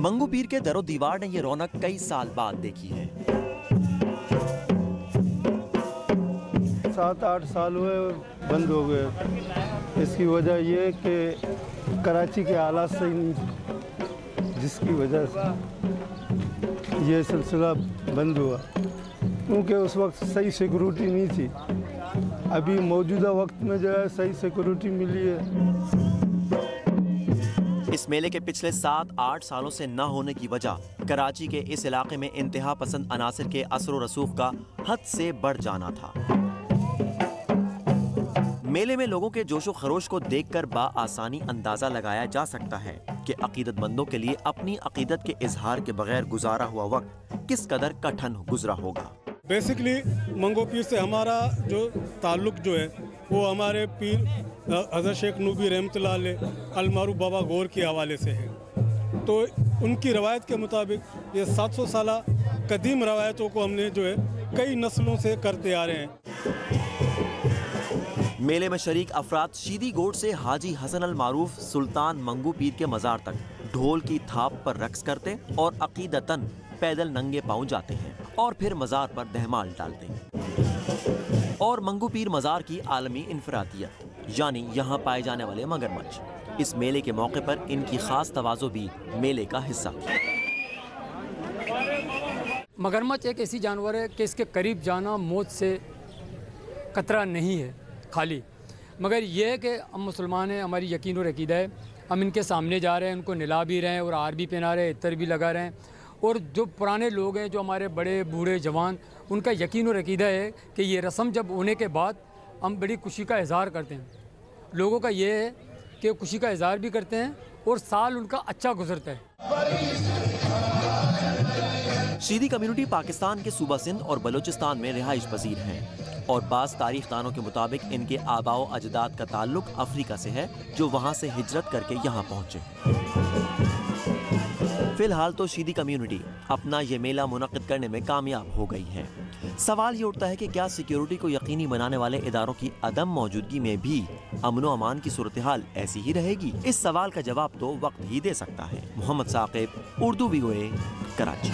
منگو پیر کے در و دیوار نے یہ رونق کئی سال بعد دیکھی ہے۔ 7-8 سال ہوئے بند ہو گئے۔ اس کی وجہ یہ ہے کہ کراچی کے حالات صحیح نہیں، جس کی وجہ سے یہ سلسلہ بند ہوا، کیونکہ اس وقت صحیح سیکورٹی نہیں تھی۔ ابھی موجودہ وقت میں جو ہے صحیح سیکورٹی ملی ہے۔ اس میلے کے پچھلے 7-8 سالوں سے نہ ہونے کی وجہ کراچی کے اس علاقے میں انتہا پسند عناصر کے اثر و رسوخ کا حد سے بڑھ جانا تھا۔ میلے میں لوگوں کے جوش و خروش کو دیکھ کر بآسانی اندازہ لگایا جا سکتا ہے کہ عقیدت مندوں کے لیے اپنی عقیدت کے اظہار کے بغیر گزارا ہوا وقت کس قدر کٹھن گزرا ہوگا۔ بیسکلی منگو پیر سے ہمارا جو تعلق جو ہے وہ ہمارے پیر حضرت شیخ نوبی رحمۃ اللہ علیہ المعروف بابا غور کے حوالے سے ہے۔ تو ان کی روایت کے مطابق یہ 700 سالہ قدیم روایتوں کو ہم نے جو ہے کئی نسلوں سے کرتے آ رہے ہیں۔ میلے میں شریک افراد شیدی گوٹ سے حاجی حسن المعروف سلطان منگو پیر کے مزار تک ڈھول کی تھاپ پر رقص کرتے اور عقیدتاً پیدل ننگے پاؤں جاتے ہیں اور پھر مزار پر دہمال ڈالتے ہیں۔ اور منگو پیر مزار کی عالمی انفرادیت، یعنی یہاں پائے جانے والے مگرمچھ، اس میلے کے موقع پر ان کی خاص تواضع بھی میلے کا حصہ تھی۔ مگرمچھ ایک ایسی جانور ہے کہ اس کے قریب جانا موت سے قطرہ نہیں ہے خالی، مگر یہ ہے کہ ہم مسلمان ہیں، ہماری یقین اور عقیدہ ہے، ہم ان کے سامنے جا رہے ہیں، ان کو نلا بھی رہے ہیں اور ہار بھی پہنا رہے ہیں، عطر بھی لگا رہے ہیں۔ اور جو پرانے لوگ ہیں، جو ہمارے بڑے بوڑھے جوان، ان کا یقین اور عقیدہ ہے کہ یہ رسم جب ہونے کے بعد ہم بڑی خوشی کا اظہار کرتے ہیں۔ لوگوں کا یہ ہے کہ خوشی کا اظہار بھی کرتے ہیں اور سال ان کا اچھا گزرتا ہے۔ شیدی کمیونٹی پاکستان کے صوبہ سندھ اور بلوچستان میں رہائش پذیر ہیں اور بعض تاریخ دانوں کے مطابق ان کے آباء و اجداد کا تعلق افریقہ سے ہے، جو وہاں سے ہجرت کر کے یہاں پہنچے۔ فی الحال تو شیدی کمیونٹی اپنا یہ میلہ منعقد کرنے میں کامیاب ہو گئی ہے۔ سوال یہ اٹھتا ہے کہ کیا سیکیورٹی کو یقینی بنانے والے اداروں کی عدم موجودگی میں بھی امن و امان کی صورتحال ایسی ہی رہے گی؟ اس سوال کا جواب تو وقت ہی دے سکتا ہے۔ محمد ثاقب، اردو VOA، کراچی۔